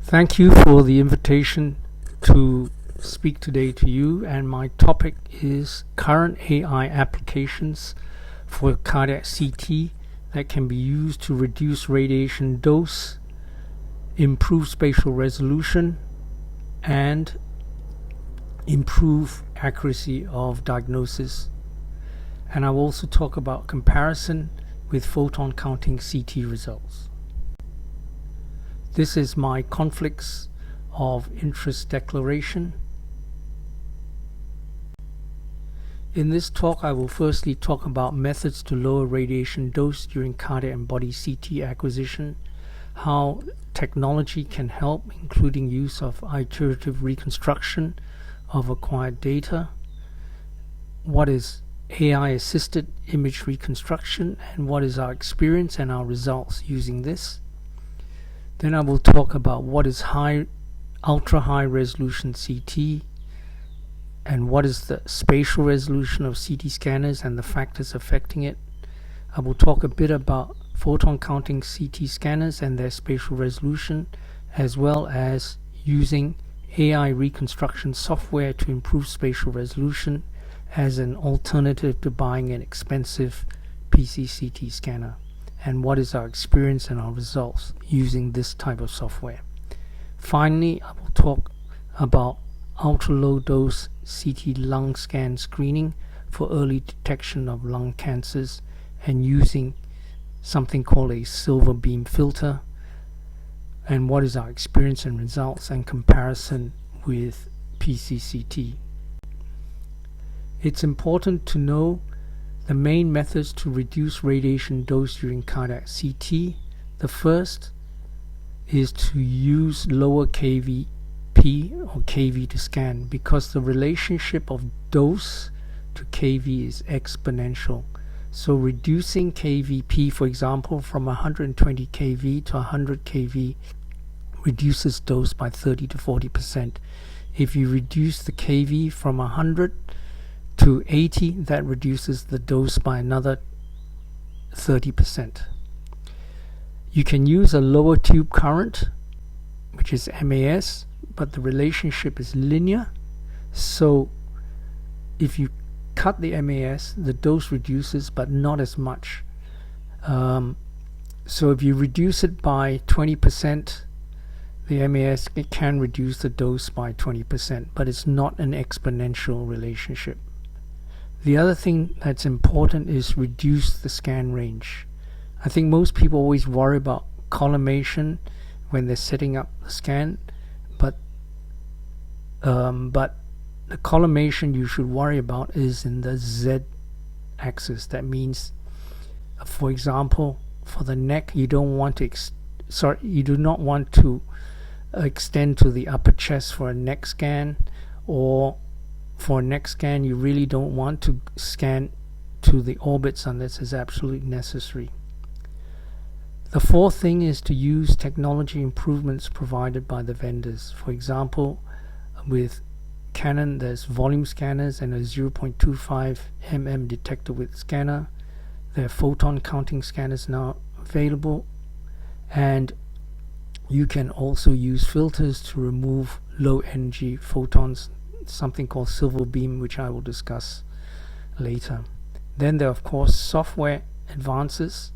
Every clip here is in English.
Thank you for the invitation to speak today to you, and my topic is current AI applications for cardiac CT that can be used to reduce radiation dose, improve spatial resolution, and improve accuracy of diagnosis. And I will also talk about comparison with photon counting CT results. This is my conflicts of interest declaration. In this talk, I will firstly talk about methods to lower radiation dose during cardiac and body CT acquisition, how technology can help, including use of iterative reconstruction of acquired data, what is AI-assisted image reconstruction, and what is our experience and our results using this. Then I will talk about what is ultra-high resolution CT, and what is the spatial resolution of CT scanners and the factors affecting it. I will talk a bit about photon counting CT scanners and their spatial resolution, as well as using AI reconstruction software to improve spatial resolution as an alternative to buying an expensive PC-CT scanner, and what is our experience and our results using this type of software. Finally, I will talk about ultra-low dose CT lung scan screening for early detection of lung cancers and using something called a silver beam filter, and what is our experience and results and comparison with PCCT. It's important to know the main methods to reduce radiation dose during cardiac CT. The first is to use lower kVp or kV to scan, because the relationship of dose to kV is exponential. So reducing kVp, for example, from 120 kV to 100 kV reduces dose by 30 to 40%. If you reduce the kV from 100 to 80, that reduces the dose by another 30%. You can use a lower tube current, which is MAS, but the relationship is linear. So if you cut the MAS, the dose reduces, but not as much. So if you reduce it by 20%, the MAS, it can reduce the dose by 20%, but it's not an exponential relationship. The other thing that's important is reduce the scan range. I think most people always worry about collimation when they're setting up the scan, but the collimation you should worry about is in the Z axis. That means, for example, for the neck, you don't want to you do not want to extend to the upper chest for a neck scan, or for a neck scan you really don't want to scan to the orbits unless it's absolutely necessary. The fourth thing is to use technology improvements provided by the vendors. For example, with Canon, there's volume scanners and a 0.25 mm detector with scanner. There are photon counting scanners now available, and you can also use filters to remove low energy photons, something called silver beam, which I will discuss later. Then there are, of course, software advances.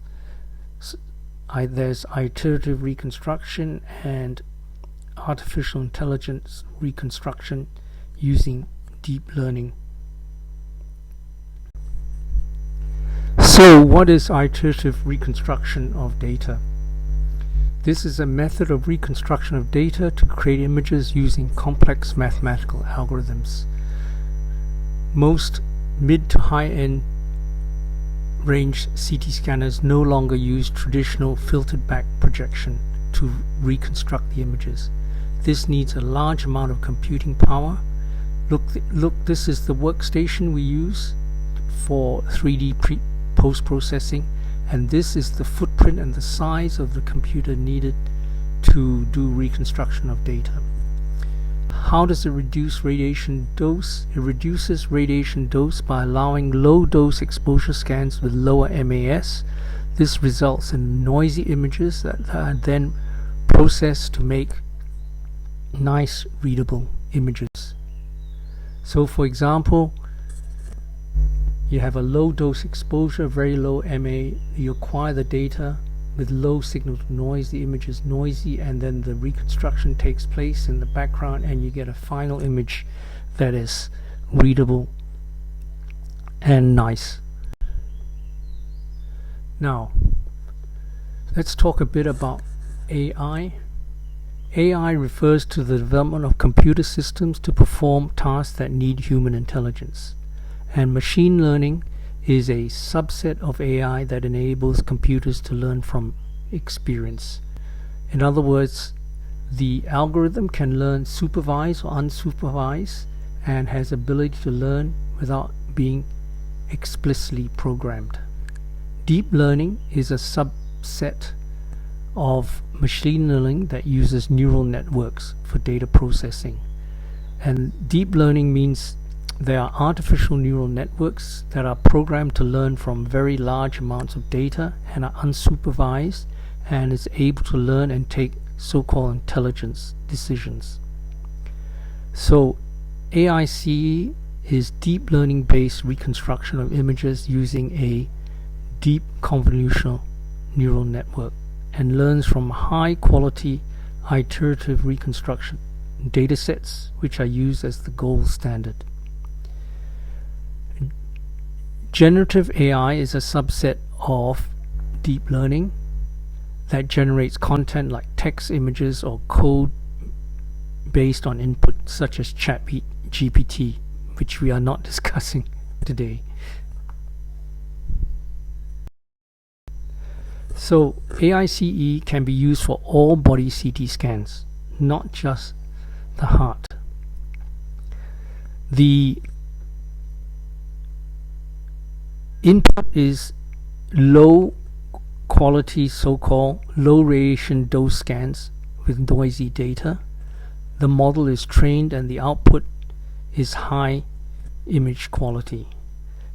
There's iterative reconstruction and artificial intelligence reconstruction using deep learning. So what is iterative reconstruction of data? This is a method of reconstruction of data to create images using complex mathematical algorithms. Most mid to high-end range CT scanners no longer use traditional filtered back projection to reconstruct the images. This needs a large amount of computing power. Look, this is the workstation we use for 3D post-processing, and this is the footprint and the size of the computer needed to do reconstruction of data. How does it reduce radiation dose? It reduces radiation dose by allowing low dose exposure scans with lower MAS. This results in noisy images that are then processed to make nice readable images. So for example, you have a low dose exposure, very low MA, you acquire the data with low signal to noise, the image is noisy, and then the reconstruction takes place in the background and you get a final image that is readable and nice. Now, let's talk a bit about AI. AI refers to the development of computer systems to perform tasks that need human intelligence. And machine learning is a subset of AI that enables computers to learn from experience. In other words, the algorithm can learn supervised or unsupervised and has ability to learn without being explicitly programmed. Deep learning is a subset of machine learning that uses neural networks for data processing. And deep learning means there are artificial neural networks that are programmed to learn from very large amounts of data and are unsupervised and is able to learn and take so-called intelligence decisions. So AICE is deep learning based reconstruction of images using a deep convolutional neural network and learns from high quality iterative reconstruction datasets which are used as the gold standard. Generative AI is a subset of deep learning that generates content like text, images, or code based on input such as ChatGPT, which we are not discussing today. So AICE can be used for all body CT scans, not just the heart. The input is low quality, so-called low radiation dose scans with noisy data. The model is trained and the output is high image quality.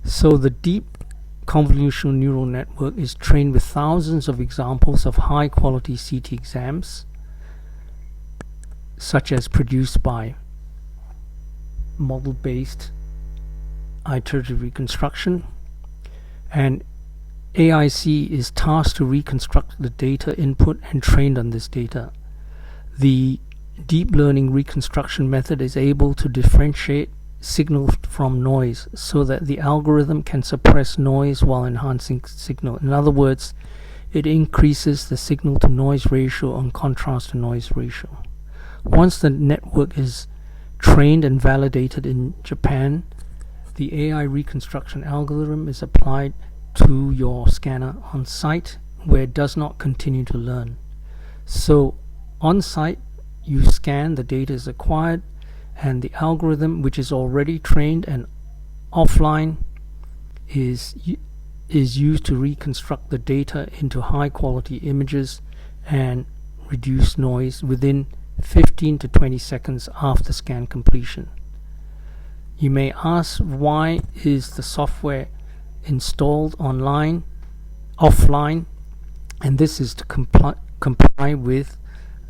So the deep convolutional neural network is trained with thousands of examples of high quality CT exams, such as produced by model-based iterative reconstruction, and AIC is tasked to reconstruct the data input and trained on this data. The deep learning reconstruction method is able to differentiate signal from noise so that the algorithm can suppress noise while enhancing signal. In other words, it increases the signal to noise ratio and contrast to noise ratio. Once the network is trained and validated in Japan, the AI reconstruction algorithm is applied to your scanner on site where it does not continue to learn. So on site you scan, the data is acquired, and the algorithm, which is already trained and offline, is used to reconstruct the data into high quality images and reduce noise within 15 to 20 seconds after scan completion. You may ask, why is the software installed offline? And this is to comply with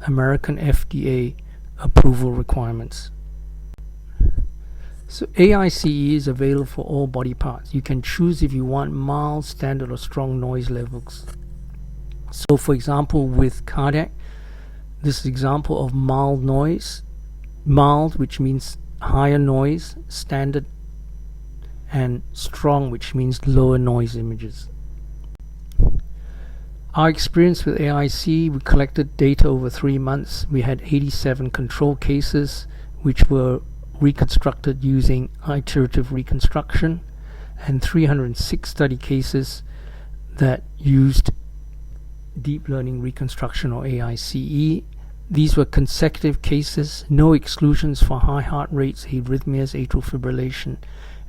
American FDA approval requirements. So AICE is available for all body parts. You can choose if you want mild, standard, or strong noise levels. So for example, with cardiac, this is example of mild noise, mild, which means higher noise, standard, and strong, which means lower noise images. Our experience with AIC, we collected data over 3 months. We had 87 control cases which were reconstructed using iterative reconstruction, and 306 study cases that used deep learning reconstruction, or AICE. These were consecutive cases, no exclusions for high heart rates, arrhythmias, atrial fibrillation,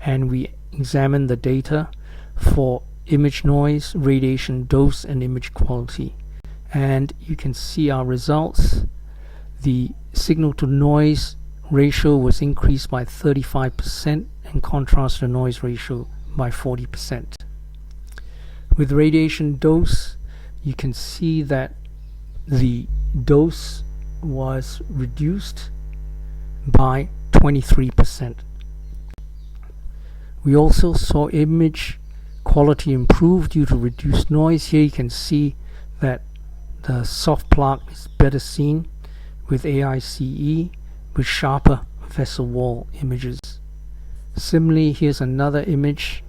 and we examined the data for image noise, radiation dose, and image quality. And you can see our results. The signal to noise ratio was increased by 35% and contrast to noise ratio by 40%. With radiation dose, you can see that the dose was reduced by 23%. We also saw image quality improve due to reduced noise. Here you can see that the soft plaque is better seen with AICE with sharper vessel wall images. Similarly, here's another image.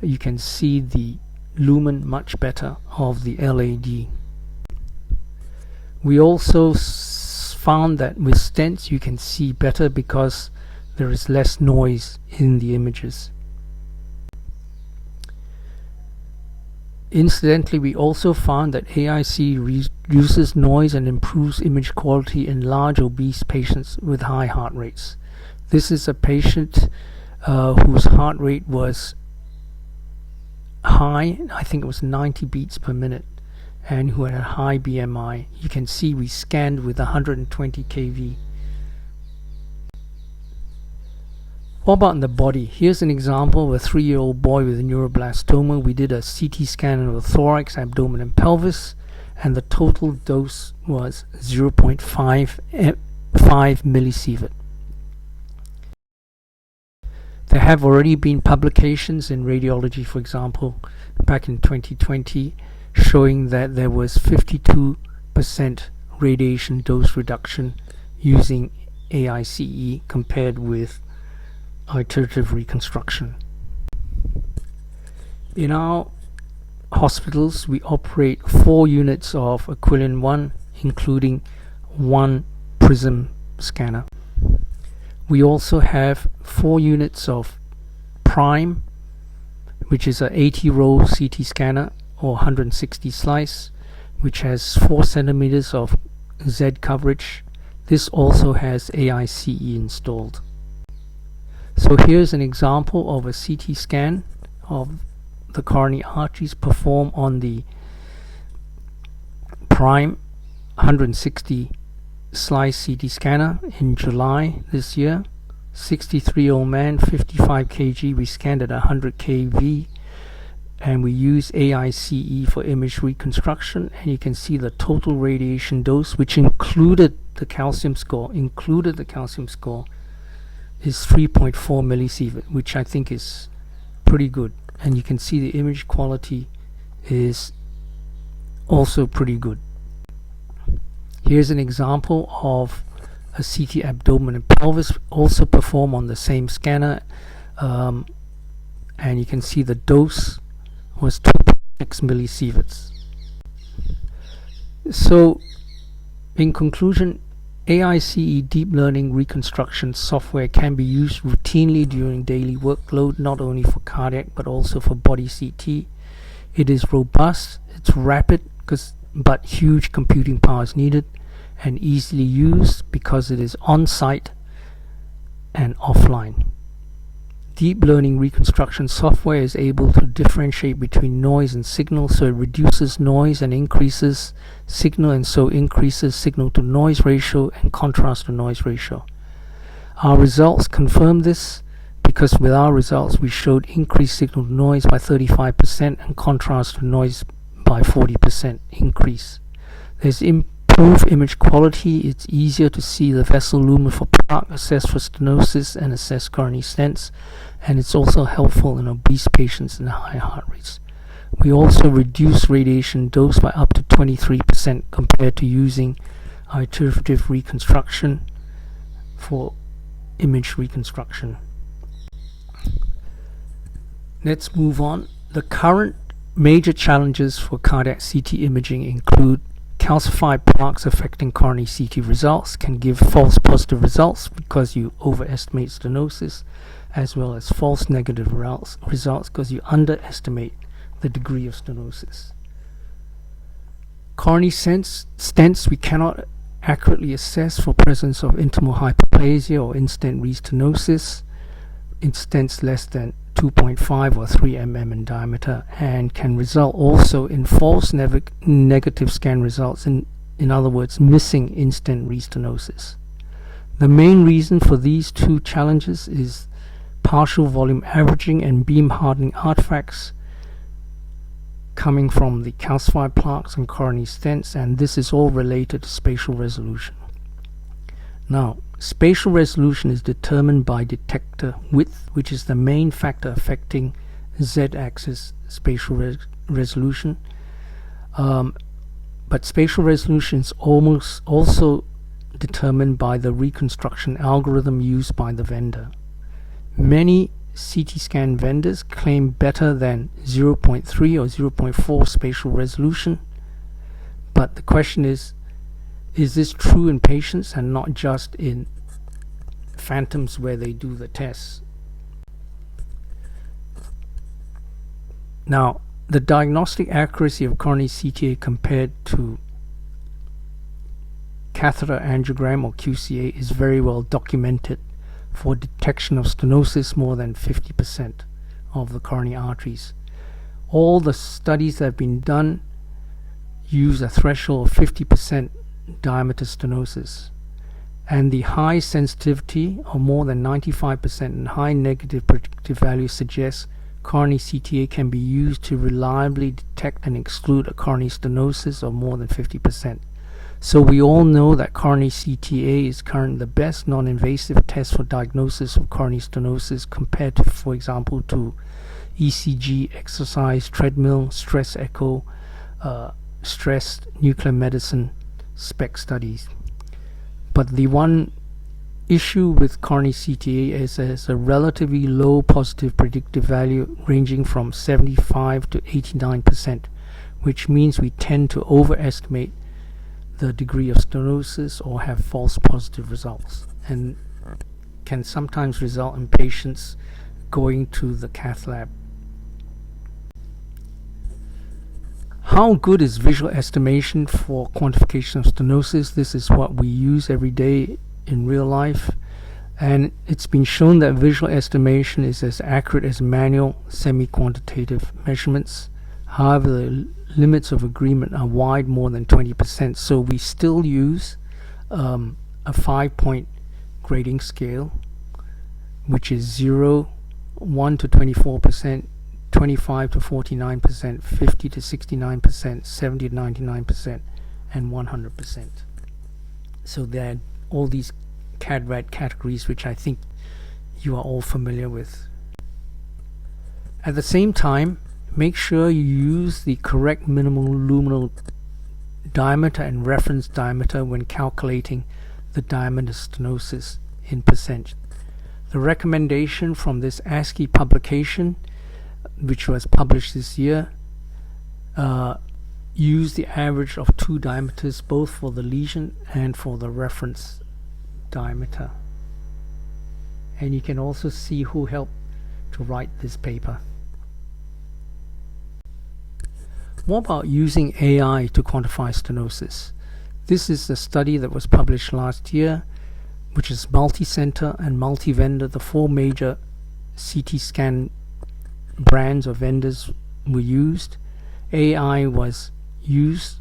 You can see the lumen much better of the LAD. We also found that with stents you can see better because there is less noise in the images. Incidentally, we also found that AIC reduces noise and improves image quality in large obese patients with high heart rates. This is a patient whose heart rate was high, I think it was 90 beats per minute, and who had a high BMI. You can see we scanned with 120 kV. What about in the body? Here's an example of a 3-year-old boy with a neuroblastoma. We did a CT scan of the thorax, abdomen and pelvis, and the total dose was 0.5 millisievert. There have already been publications in radiology, for example, back in 2020, showing that there was 52% radiation dose reduction using AICE compared with iterative reconstruction. In our hospitals, we operate 4 units of Aquilin 1, including 1 prism scanner. We also have 4 units of Prime, which is a 80-row CT scanner or 160 slice, which has 4 centimeters of Z coverage. This also has AICE installed. So here's an example of a CT scan of the coronary arteries performed on the Prime 160 slice CT scanner in July this year. 63-year-old man, 55 kg. We scanned at 100 kV, and we used AICE for image reconstruction, and you can see the total radiation dose, which included the calcium score, is 3.4 millisievert, which I think is pretty good. And you can see the image quality is also pretty good. Here's an example of a CT abdomen and pelvis, also performed on the same scanner, and you can see the dose was 2.6 millisieverts. So in conclusion, AICE deep learning reconstruction software can be used routinely during daily workload, not only for cardiac but also for body CT. It is robust, it's rapid, but huge computing power is needed, and easily used because it is on-site and offline. Deep learning reconstruction software is able to differentiate between noise and signal, so it reduces noise and increases signal, and so increases signal to noise ratio and contrast to noise ratio. Our results confirm this, because with our results we showed increased signal to noise by 35% and contrast to noise by 40% increase. There's improved image quality. It's easier to see the vessel lumen for plaque, assess for stenosis, and assess coronary stents, and it's also helpful in obese patients and high heart rates. We also reduce radiation dose by up to 23% compared to using iterative reconstruction for image reconstruction. Let's move on. The current major challenges for cardiac CT imaging include calcified plaques affecting coronary CT results, can give false positive results because you overestimate stenosis, as well as false negative results because you underestimate the degree of stenosis. Coronary stents we cannot accurately assess for presence of intimal hyperplasia or in-stent restenosis in stents less than 2.5 or 3 mm in diameter, and can result also in false negative scan results, in other words, missing in-stent restenosis. The main reason for these two challenges is partial volume averaging and beam hardening artifacts coming from the calcified plaques and coronary stents, and this is all related to spatial resolution. Now, spatial resolution is determined by detector width, which is the main factor affecting Z-axis spatial resolution. But spatial resolution is almost also determined by the reconstruction algorithm used by the vendor. Many CT scan vendors claim better than 0.3 or 0.4 spatial resolution, but the question is this true in patients and not just in phantoms where they do the tests? Now, the diagnostic accuracy of coronary CTA compared to catheter angiogram or QCA is very well documented for detection of stenosis more than 50% of the coronary arteries. All the studies that have been done use a threshold of 50% diameter stenosis, and the high sensitivity of more than 95% and high negative predictive value suggests coronary CTA can be used to reliably detect and exclude a coronary stenosis of more than 50%. So we all know that coronary CTA is currently the best non-invasive test for diagnosis of coronary stenosis compared to, for example, to ECG, exercise, treadmill, stress echo, stress nuclear medicine SPECT studies. But the one issue with coronary CTA is there's a relatively low positive predictive value ranging from 75 to 89%, which means we tend to overestimate the degree of stenosis or have false positive results, and can sometimes result in patients going to the cath lab. How good is visual estimation for quantification of stenosis? This is what we use every day in real life, and it's been shown that visual estimation is as accurate as manual semi-quantitative measurements. However, the limits of agreement are wide, more than 20%, so we still use a 5-point grading scale, which is 0, 1 to 24%, 25 to 49%, 50 to 69%, 70 to 99%, and 100%. So there are all these CAD-RAD categories, which I think you are all familiar with. At the same time, make sure you use the correct minimal luminal diameter and reference diameter when calculating the diameter stenosis in percent. The recommendation from this ASCII publication, which was published this year, use the average of 2 diameters both for the lesion and for the reference diameter. And you can also see who helped to write this paper. What about using AI to quantify stenosis? This is a study that was published last year, which is multi-center and multi-vendor. The 4 major CT scan brands or vendors were used. AI was used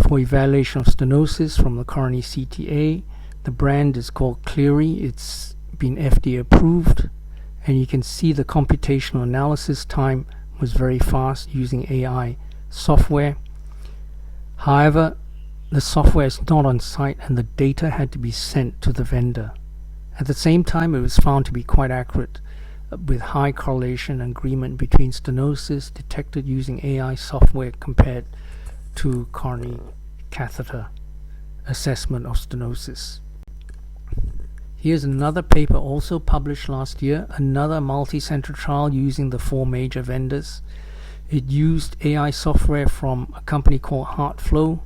for evaluation of stenosis from the coronary CTA. The brand is called Cleary. It's been FDA approved, and you can see the computational analysis time was very fast using AI software. However, the software is not on site and the data had to be sent to the vendor. At the same time, it was found to be quite accurate, with high correlation and agreement between stenosis detected using AI software compared to coronary catheter assessment of stenosis. Here's another paper also published last year, another multi-center trial using the 4 major vendors. It used AI software from a company called HeartFlow.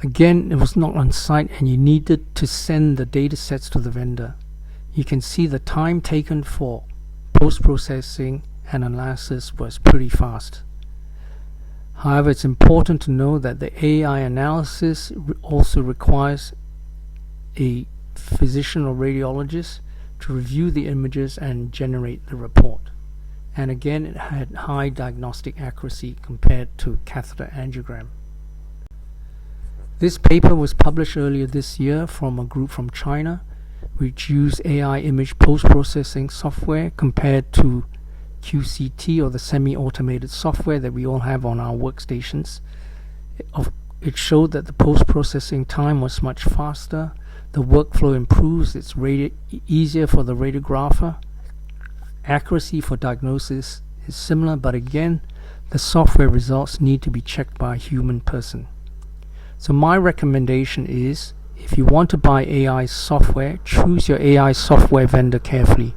Again, it was not on site and you needed to send the data sets to the vendor. You can see the time taken for post-processing and analysis was pretty fast. However, it's important to know that the AI analysis also requires a physician or radiologist to review the images and generate the report. And again, it had high diagnostic accuracy compared to catheter angiogram. This paper was published earlier this year from a group from China, which used AI image post-processing software compared to QCT, or the semi-automated software that we all have on our workstations. it showed that the post-processing time was much faster. The workflow improves. It's easier for the radiographer. Accuracy for diagnosis is similar, but again, the software results need to be checked by a human person. So my recommendation is, if you want to buy AI software, choose your AI software vendor carefully.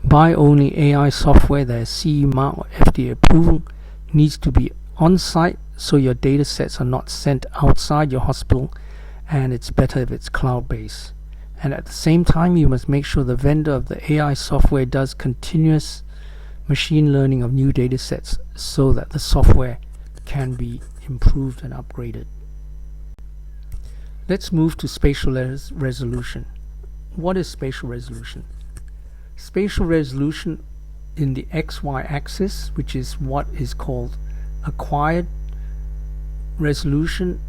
Buy only AI software that is CE mark or FDA approval, needs to be on site so your data sets are not sent outside your hospital, and it's better if it's cloud-based. And at the same time, you must make sure the vendor of the AI software does continuous machine learning of new data sets so that the software can be improved and upgraded. Let's move to spatial resolution. What is spatial resolution? Spatial resolution in the XY axis, which is what is called acquired resolution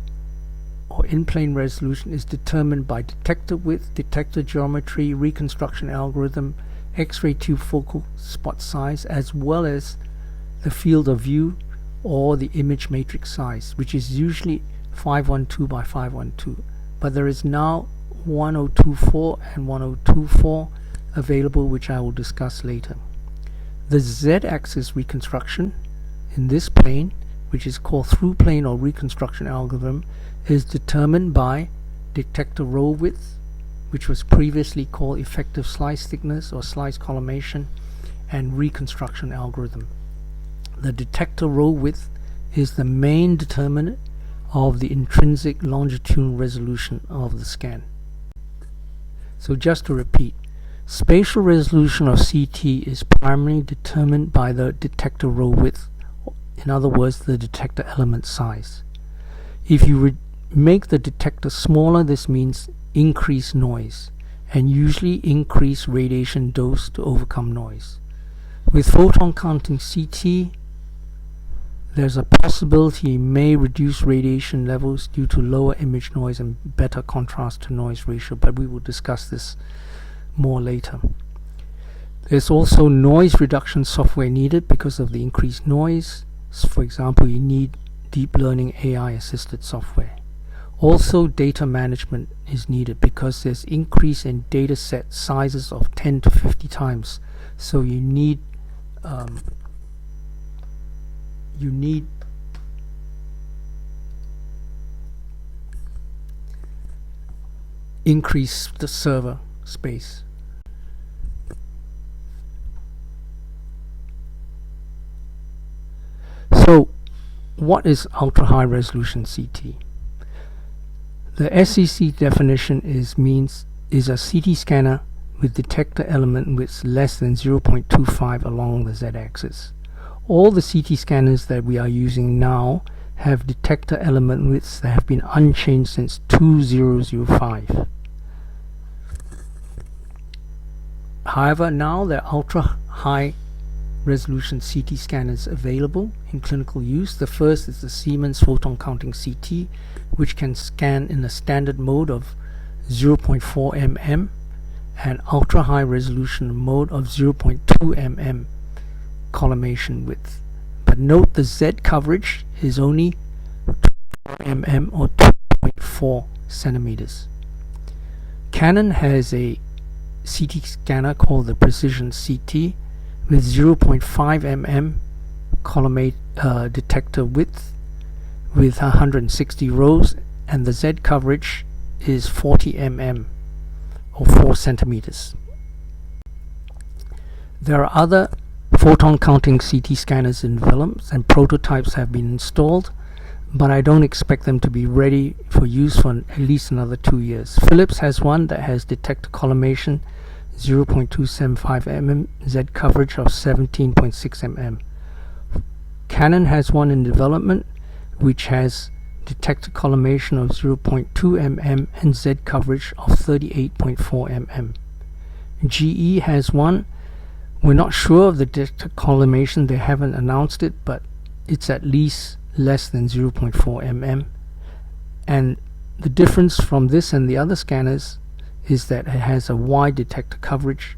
or in-plane resolution, is determined by detector width, detector geometry, reconstruction algorithm, X-ray tube focal spot size, as well as the field of view or the image matrix size, which is usually 512 by 512. But there is now 1024 and 1024 available, which I will discuss later. The Z-axis reconstruction in this plane, which is called through plane or reconstruction algorithm, is determined by detector row width, which was previously called effective slice thickness or slice collimation, and reconstruction algorithm. The detector row width is the main determinant of the intrinsic longitudinal resolution of the scan. So just to repeat, spatial resolution of CT is primarily determined by the detector row width, in other words, the detector element size. If you make the detector smaller, this means increase noise, and usually increase radiation dose to overcome noise. With photon counting CT, there's a possibility you may reduce radiation levels due to lower image noise and better contrast to noise ratio, but we will discuss this more later. There's also noise reduction software needed because of the increased noise. So for example, you need deep learning AI assisted software. Also, data management is needed because there's increase in data set sizes of 10 to 50 times. So you need increase the server space. So what is ultra high resolution CT? The SEC definition is a CT scanner with detector element width less than 0.25 along the z-axis. All the CT scanners that we are using now have detector element widths that have been unchanged since 2005. However, now there are ultra high resolution CT scanners available in clinical use. The first is the Siemens photon counting CT, which can scan in a standard mode of 0.4 mm and ultra high resolution mode of 0.2 mm collimation width. But note the Z coverage is only 2 mm or 2.4 centimeters. Canon has a CT scanner called the Precision CT with 0.5 mm detector width with 160 rows, and the Z coverage is 40 mm or 4 centimeters. There are other photon counting CT scanners in development and prototypes have been installed, but I don't expect them to be ready for use for at least another 2 years. Philips has one that has detector collimation 0.275 mm, Z coverage of 17.6 mm. Canon has one in development which has detector collimation of 0.2 mm and Z coverage of 38.4 mm. GE has one. We're not sure of the detector collimation, they haven't announced it, but it's at least less than 0.4 mm. And the difference from this and the other scanners is that it has a wide detector coverage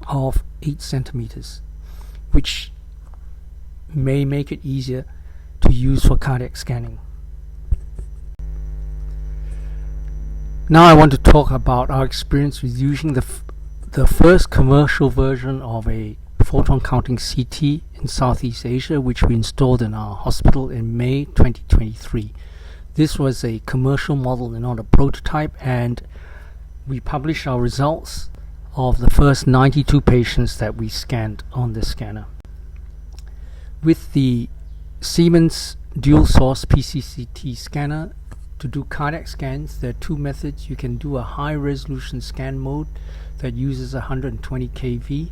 of 8 centimeters, which may make it easier to use for cardiac scanning. Now I want to talk about our experience with using the first commercial version of a photon counting CT in Southeast Asia, which we installed in our hospital in May 2023. This was a commercial model and not a prototype, and we published our results of the first 92 patients that we scanned on this scanner. With the Siemens dual source PCCT scanner, to do cardiac scans, there are two methods. You can do a high resolution scan mode that uses 120 kV,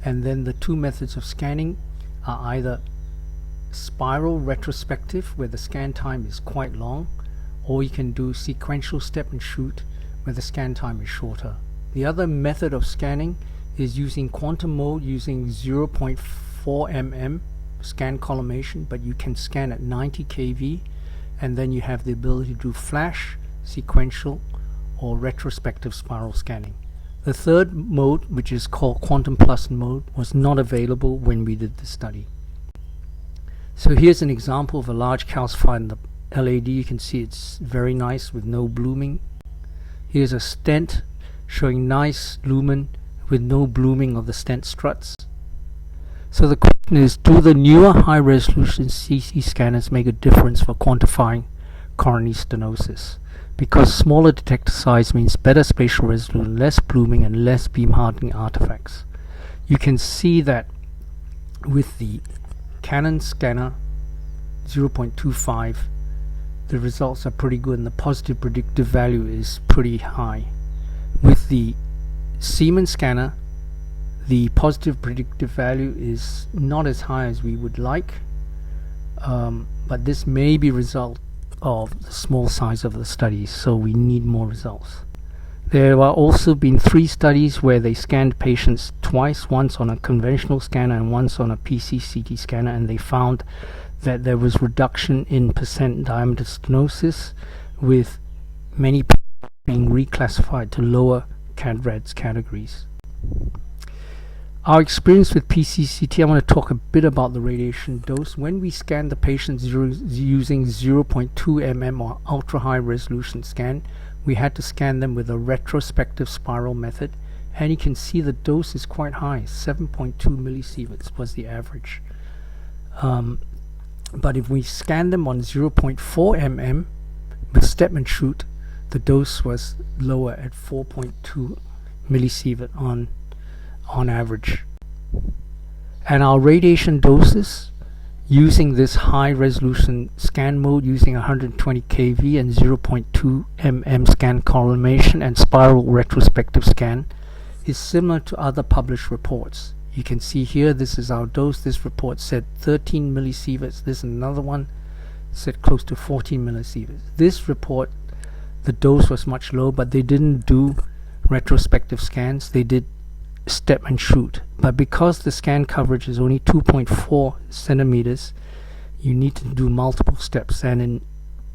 and then the two methods of scanning are either spiral retrospective, where the scan time is quite long, or you can do sequential step and shoot, where the scan time is shorter. The other method of scanning is using quantum mode, using 0.4 mm scan collimation, but you can scan at 90 kV, and then you have the ability to do flash, sequential, or retrospective spiral scanning. The third mode, which is called quantum plus mode, was not available when we did the study. So here's an example of a large calcified in the LAD. You can see it's very nice with no blooming. Here's a stent showing nice lumen with no blooming of the stent struts. So the question is, do the newer high-resolution CT scanners make a difference for quantifying coronary stenosis? Because smaller detector size means better spatial resolution, less blooming, and less beam hardening artifacts. You can see that with the Canon scanner 0.25, the results are pretty good and the positive predictive value is pretty high. With the Siemens scanner, the positive predictive value is not as high as we would like, but this may be a result of the small size of the studies, so we need more results. There have also been 3 studies where they scanned patients twice, once on a conventional scanner and once on a PCCT scanner, and they found that there was reduction in percent diameter stenosis, with many patients being reclassified to lower CAD-RADS categories. Our experience with PCCT, I want to talk a bit about the radiation dose. When we scanned the patients using 0.2 mm or ultra high resolution scan, we had to scan them with a retrospective spiral method, and you can see the dose is quite high. 7.2 millisieverts was the average. But if we scan them on 0.4 mm with step and shoot, the dose was lower at 4.2 millisievert on average. And our radiation doses using this high resolution scan mode, using 120 kV and 0.2 mm scan collimation and spiral retrospective scan, is similar to other published reports. You can see here, this is our dose. This report said 13 millisieverts. This is another one said close to 14 millisieverts. This report, the dose was much lower, but they didn't do retrospective scans. They did step and shoot, but because the scan coverage is only 2.4 centimeters, you need to do multiple steps, and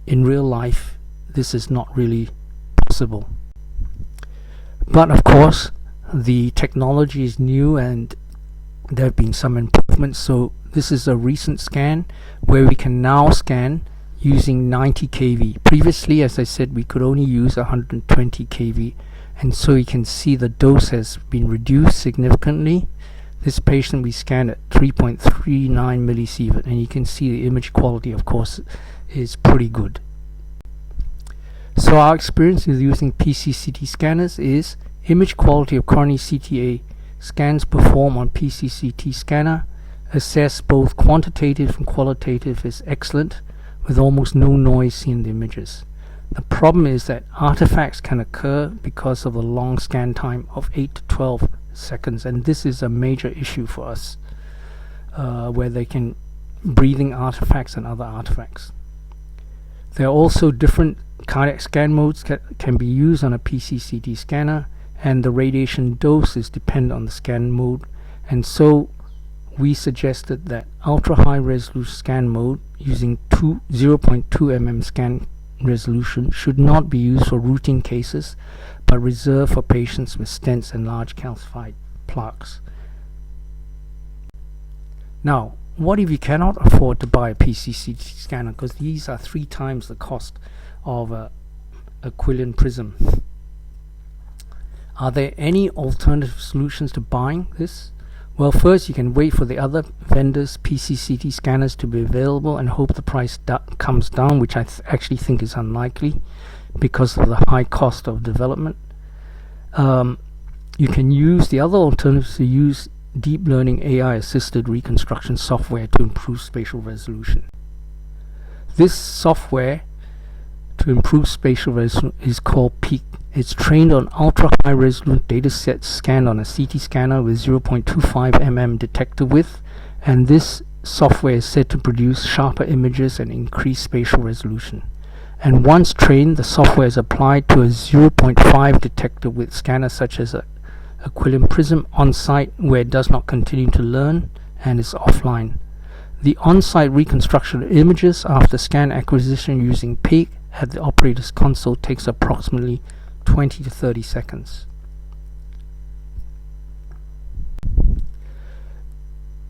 in real life this is not really possible. But of course the technology is new and there have been some improvements, so this is a recent scan where we can now scan using 90 kV. Previously, as I said, we could only use 120 kV, and so you can see the dose has been reduced significantly. This patient we scanned at 3.39 millisievert, and you can see the image quality, of course, is pretty good. So our experience with using PCCT scanners is image quality of coronary CTA scans performed on PCCT scanner, assess both quantitative and qualitative, is excellent, with almost no noise seen in the images. The problem is that artifacts can occur because of the long scan time of 8 to 12 seconds, and this is a major issue for us, where they can breathing artifacts and other artifacts. There are also different cardiac scan modes can be used on a PCCT scanner, and the radiation dose is dependent on the scan mode, and so we suggested that ultra high resolution scan mode using 0.2 mm scan resolution should not be used for routine cases, but reserved for patients with stents and large calcified plaques. Now, what if you cannot afford to buy a PCCT scanner, because these are 3 times the cost of a Aquilion prism? Are there any alternative solutions to buying this? Well, first you can wait for the other vendors' PCCT scanners to be available and hope the price comes down, which I actually think is unlikely because of the high cost of development. You can use the other alternatives to use deep learning AI-assisted reconstruction software to improve spatial resolution. This software to improve spatial resolution is called PEAK. It's trained on ultra-high resolution datasets scanned on a CT scanner with 0.25 mm detector width, and this software is said to produce sharper images and increase spatial resolution. And once trained, the software is applied to a 0.5 detector width scanner such as a Aquilium Prism on-site, where it does not continue to learn and is offline. The on-site reconstruction of images after scan acquisition using PEAK at the operator's console takes approximately 20 to 30 seconds.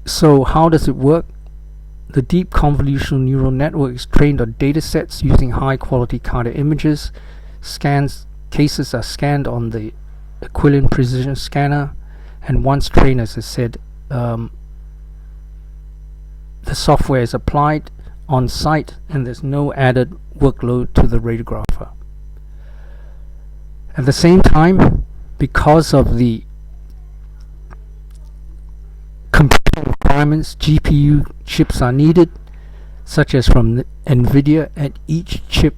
So how does it work? The deep convolutional neural network is trained on datasets using high quality cardiac images. Cases are scanned on the Aquilium precision scanner, and once trained, as I said, the software is applied on site and there's no added workload to the radiographer. At the same time, because of the computing requirements, GPU chips are needed, such as from NVIDIA, and each chip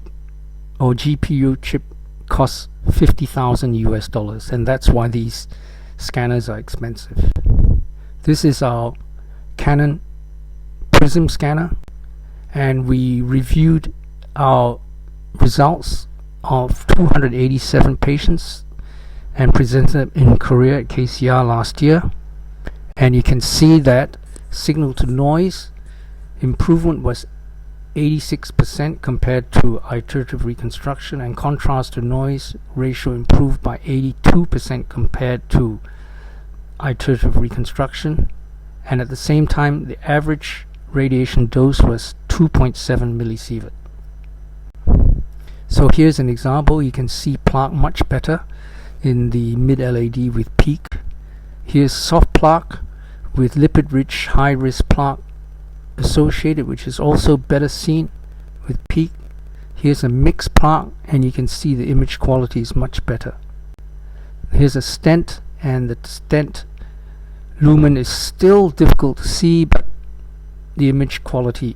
or GPU chip costs $50,000 US, and that's why these scanners are expensive. This is our Canon Prism scanner, and we reviewed our results of 287 patients and presented them in Korea at KCR last year, and you can see that signal to noise improvement was 86% compared to iterative reconstruction, and contrast to noise ratio improved by 82% compared to iterative reconstruction, and at the same time the average radiation dose was 2.7 millisievert. So here's an example. You can see plaque much better in the mid LAD with PEAK. Here's soft plaque with lipid-rich high-risk plaque associated, which is also better seen with PEAK. Here's a mixed plaque, and you can see the image quality is much better. Here's a stent, and the stent lumen is still difficult to see, but the image quality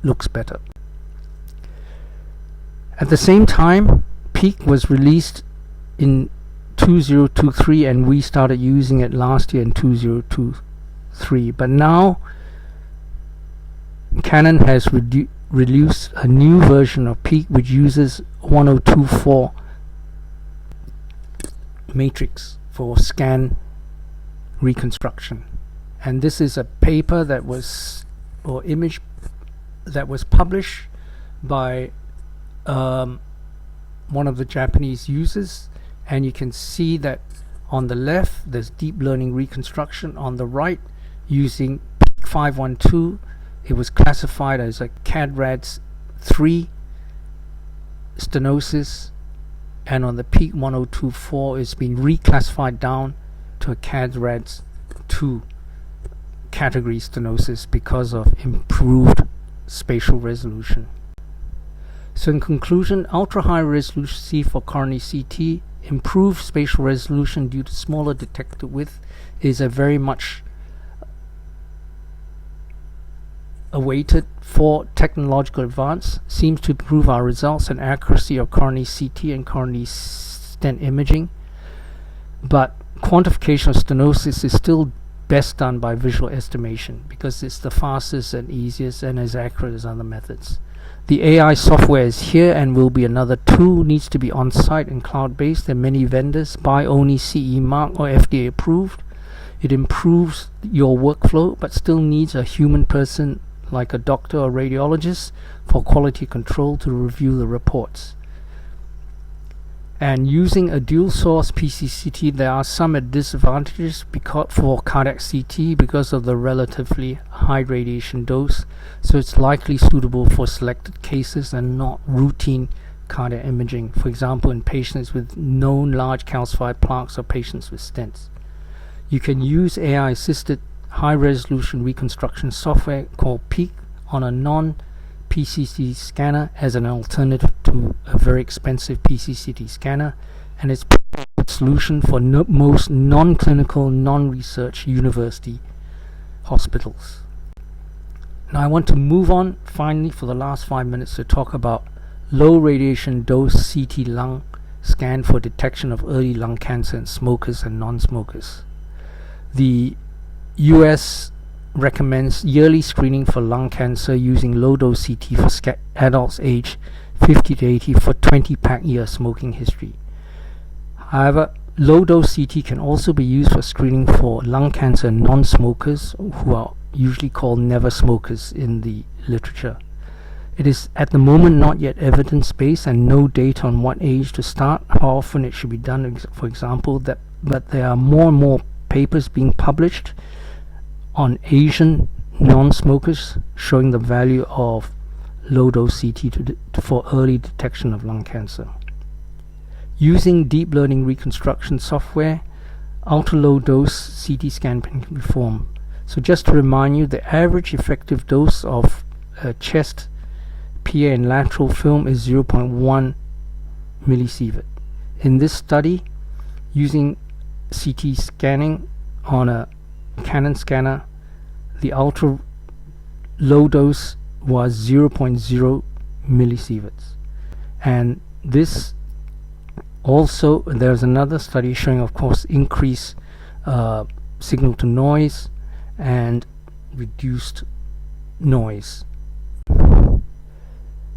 looks better. At the same time, PEAK was released in 2023, and we started using it last year in 2023. But now Canon has released a new version of PEAK which uses 1024 matrix for scan reconstruction. And this is a paper that was, or image that was published by one of the Japanese users, and you can see that on the left there's deep learning reconstruction. On the right, using PEAK 512, it was classified as a CAD-RADS 3 stenosis, and on the PEAK 1024 it's been reclassified down to a CAD-RADS 2 category stenosis because of improved spatial resolution. So in conclusion, ultra-high resolution for coronary CT, improved spatial resolution due to smaller detector width, is a very much awaited for technological advance, seems to improve our results and accuracy of coronary CT and coronary stent imaging. But quantification of stenosis is still best done by visual estimation because it's the fastest and easiest and as accurate as other methods. The AI software is here and will be another tool, needs to be on-site and cloud-based. There are many vendors, buy only CE mark or FDA approved. It improves your workflow but still needs a human person like a doctor or radiologist for quality control to review the reports. And using a dual source PCCT, there are some disadvantages for cardiac CT because of the relatively high radiation dose, so it's likely suitable for selected cases and not routine cardiac imaging, for example in patients with known large calcified plaques or patients with stents. You can use AI-assisted high-resolution reconstruction software called PEAK on a non-PCCT scanner as an alternative to a very expensive PCCT scanner, and it's a solution for most non-clinical, non-research university hospitals. Now I want to move on finally for the last 5 minutes to talk about low radiation dose CT lung scan for detection of early lung cancer in smokers and non-smokers. The US recommends yearly screening for lung cancer using low-dose CT for adults aged 50 to 80 for 20 year smoking history. However, low-dose CT can also be used for screening for lung cancer in non-smokers, who are usually called never smokers in the literature. It is at the moment not yet evidence-based and no data on what age to start, how often it should be done, for example, but there are more and more papers being published on Asian non-smokers showing the value of low-dose CT for early detection of lung cancer. Using deep learning reconstruction software, ultra-low dose CT scan can be performed. So just to remind you, the average effective dose of chest PA and lateral film is 0.1 millisievert. In this study, using CT scanning on a Canon scanner, the ultra low dose was 0.0 millisieverts. And this also, there's another study showing, of course, increased signal to noise and reduced noise.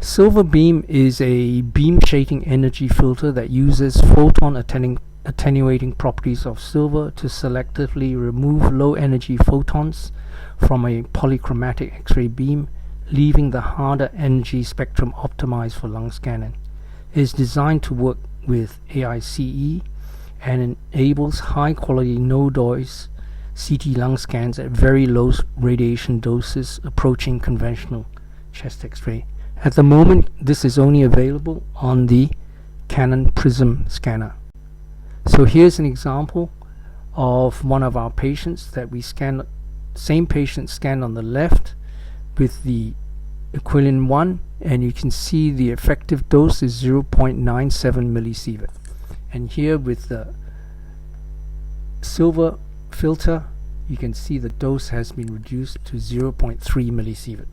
Silver beam is a beam shading energy filter that uses photon attenuating properties of silver to selectively remove low energy photons from a polychromatic X-ray beam, leaving the harder energy spectrum optimized for lung scanning. It is designed to work with AICE and enables high quality no noise CT lung scans at very low radiation doses approaching conventional chest X-ray. At the moment, this is only available on the Canon Prism scanner. So here's an example of one of our patients that we scanned, same patient scanned on the left with the Aquilin 1, and you can see the effective dose is 0.97 millisievert. And here with the silver filter, you can see the dose has been reduced to 0.3 millisievert.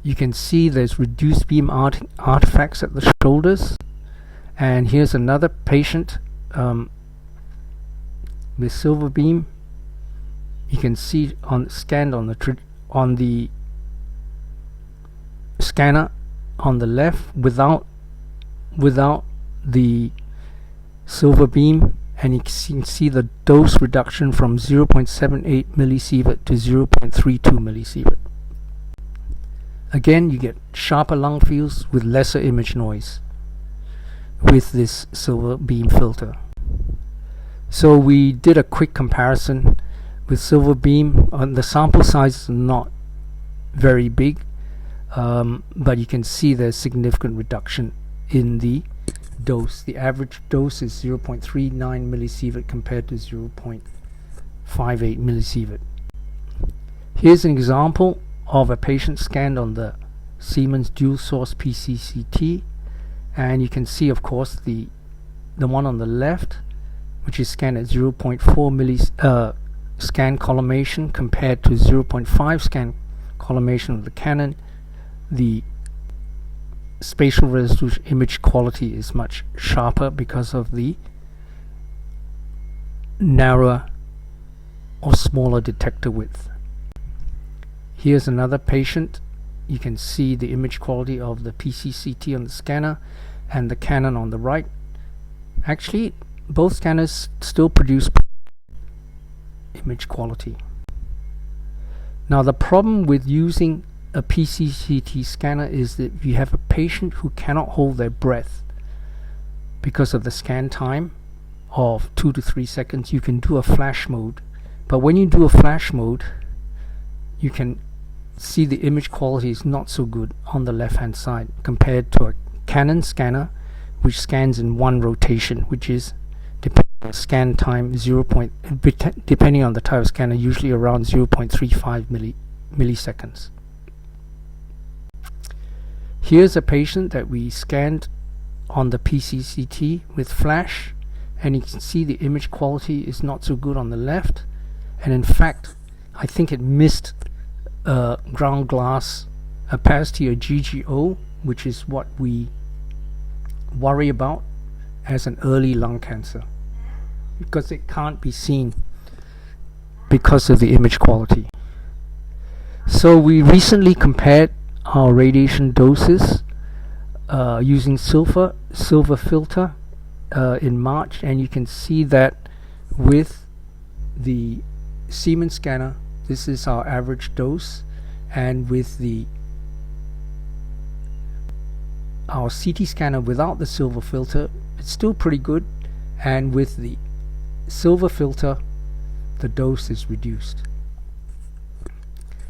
You can see there's reduced beam artifacts at the shoulders. And here's another patient with silver beam. You can see scanned on the scanner on the left without the silver beam, and you can see the dose reduction from 0.78 millisievert to 0.32 millisievert. Again, you get sharper lung fields with lesser image noise with this silver beam filter. So we did a quick comparison with silver beam. The sample size is not very big, but you can see there's significant reduction in the dose. The average dose is 0.39 millisievert compared to 0.58 millisievert. Here's an example of a patient scanned on the Siemens dual source PCCT, and you can see, of course, the one on the left, which is scanned at 0.4 scan collimation compared to 0.5 scan collimation of the Canon. The spatial resolution image quality is much sharper because of the narrower or smaller detector width. Here's another patient. You can see the image quality of the PCCT on the scanner and the Canon on the right. Actually, both scanners still produce image quality. Now, the problem with using a PCCT scanner is that if you have a patient who cannot hold their breath because of the scan time of 2 to 3 seconds, you can do a flash mode. But when you do a flash mode, you can see the image quality is not so good on the left hand side compared to a Canon scanner, which scans in one rotation, which is, depending on scan time, depending on the type of scanner, usually around 0.35 milliseconds. Here's a patient that we scanned on the PCCT with flash, and you can see the image quality is not so good on the left, and in fact I think it missed ground glass opacity, or GGO, which is what we worry about as an early lung cancer, because it can't be seen because of the image quality. So we recently compared our radiation doses using silver filter in March, and you can see that with the Siemens scanner, this is our average dose, and with our CT scanner without the silver filter, it's still pretty good, and with the silver filter the dose is reduced.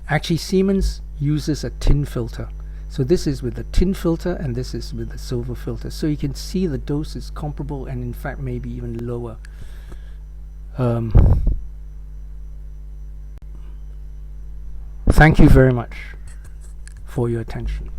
Actually, Siemens uses a tin filter, so this is with the tin filter and this is with the silver filter, so you can see the dose is comparable, and in fact maybe even lower. Thank you very much for your attention.